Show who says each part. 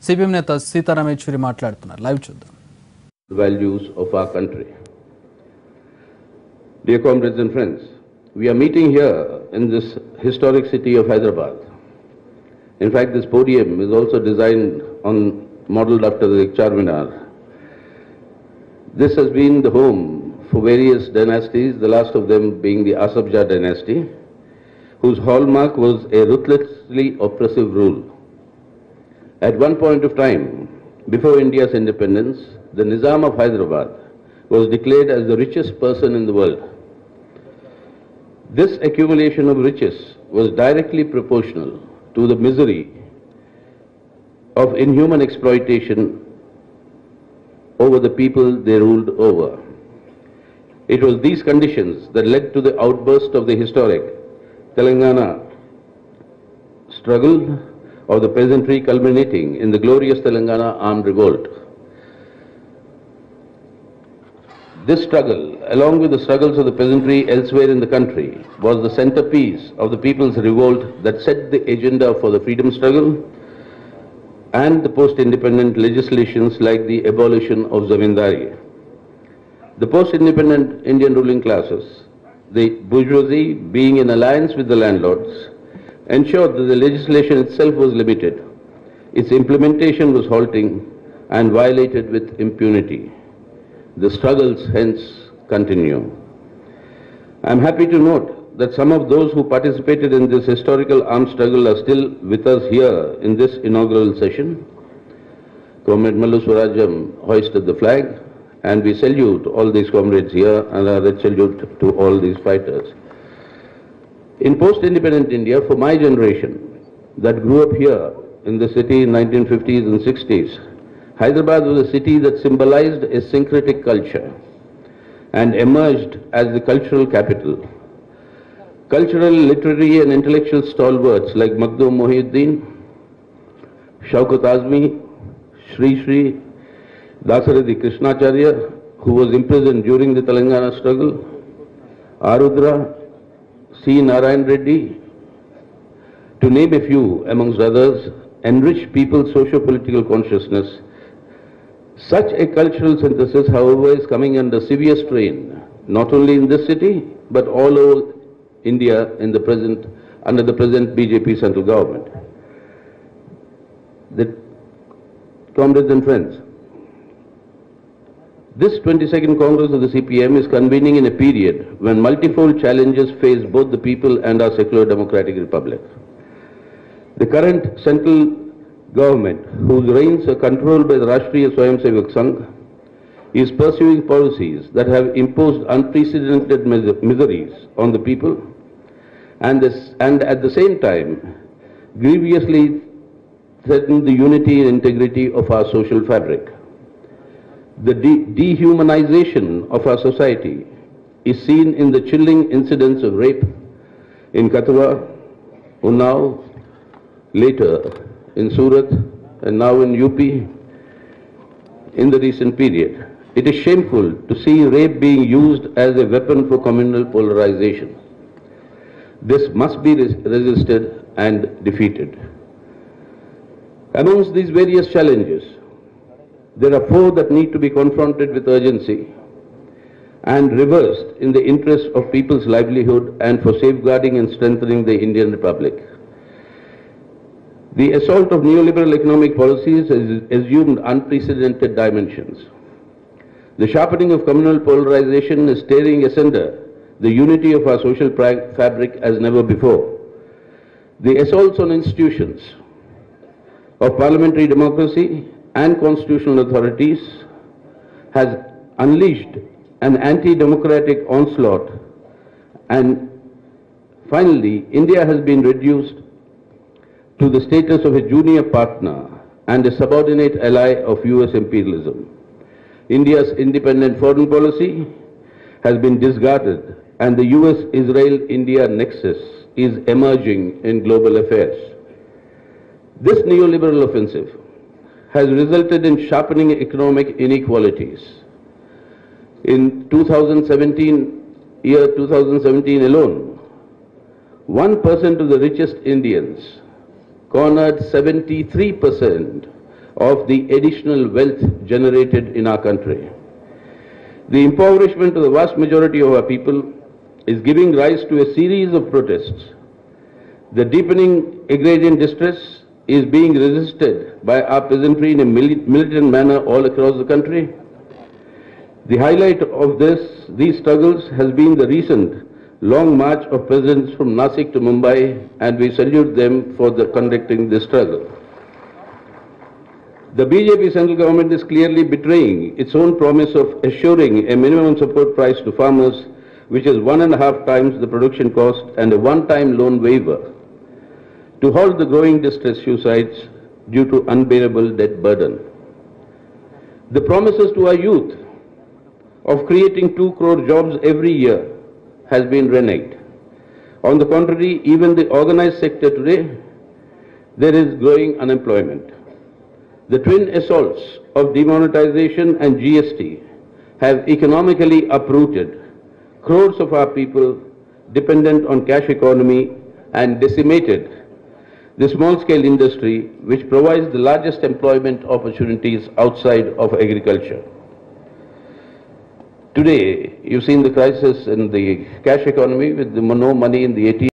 Speaker 1: CPM నేత Sitaram Yechury మాట్లాడుతున్నారు. Live చూద్దాం.
Speaker 2: Values of our country. Dear comrades and friends, we are meeting here in this historic city of Hyderabad. In fact, this podium is also designed modeled after the Charminar. This has been the home for various dynasties, the last of them being the Asabja dynasty, whose hallmark was a ruthlessly oppressive rule. At one point of time, before India's independence, the Nizam of Hyderabad was declared as the richest person in the world. This accumulation of riches was directly proportional to the misery of inhuman exploitation over the people they ruled over. It was these conditions that led to the outburst of the historic Telangana struggle of the peasantry, culminating in the glorious Telangana armed revolt. This struggle, along with the struggles of the peasantry elsewhere in the country, was the centerpiece of the people's revolt that set the agenda for the freedom struggle and the post-independent legislations like the abolition of zamindari. The post-independent Indian ruling classes, the bourgeoisie, being in alliance with the landlords, ensured that the legislation itself was limited. Its implementation was halting and violated with impunity. The struggles hence continue. I am happy to note that some of those who participated in this historical armed struggle are still with us here in this inaugural session. Comrade Mallu Swarajam hoisted the flag, and we salute all these comrades here and a red salute to all these fighters. In post-independent India, for my generation that grew up here in the city in 1950s and 60s, Hyderabad was a city that symbolized a syncretic culture and emerged as the cultural capital. Cultural, literary and intellectual stalwarts like Makhdoom Mohiuddin, Shaukat Azmi, Sri Dasarathy Krishnacharya, who was imprisoned during the Telangana struggle, Arudra, C. Narayan Reddy, to name a few amongst others, enriched people's socio-political consciousness. Such a cultural synthesis, however, is coming under severe strain, not only in this city, but all over India under the present BJP central government. Comrades and friends, this 22nd Congress of the CPM is convening in a period when multifold challenges face both the people and our secular democratic republic. The current central government, whose reins are controlled by the Rashtriya Swayamsevak Sangh, is pursuing policies that have imposed unprecedented miseries on the people and at the same time grievously threaten the unity and integrity of our social fabric. The dehumanization of our society is seen in the chilling incidents of rape in Katwa, Unnao, later in Surat, and now in UP in the recent period. It is shameful to see rape being used as a weapon for communal polarization. This must be resisted and defeated. Amongst these various challenges, there are four that need to be confronted with urgency and reversed in the interest of people's livelihood and for safeguarding and strengthening the Indian Republic. The assault of neoliberal economic policies has assumed unprecedented dimensions. The sharpening of communal polarization is tearing asunder the unity of our social fabric as never before. The assaults on institutions of parliamentary democracy and constitutional authorities has unleashed an anti-democratic onslaught, and finally India has been reduced to the status of a junior partner and a subordinate ally of US imperialism. India's independent foreign policy has been discarded, and the US-Israel-India nexus is emerging in global affairs. This neoliberal offensive has resulted in sharpening economic inequalities. In 2017 alone, 1% of the richest Indians cornered 73% of the additional wealth generated in our country. The impoverishment of the vast majority of our people is giving rise to a series of protests. The deepening agrarian distress is being resisted by our peasantry in a militant manner all across the country. The highlight of these struggles has been the recent long march of peasants from Nasik to Mumbai, and we salute them for conducting this struggle. The BJP central government is clearly betraying its own promise of assuring a minimum support price to farmers, which is 1.5 times the production cost, and a one-time loan waiver to halt the growing distress suicides due to unbearable debt burden. The promises to our youth of creating 2 crore jobs every year has been reneged. On the contrary, even the organized sector today, there is growing unemployment. The twin assaults of demonetization and GST have economically uprooted crores of our people dependent on cash economy and decimated the small-scale industry, which provides the largest employment opportunities outside of agriculture. Today, you've seen the crisis in the cash economy with no money in the ATM.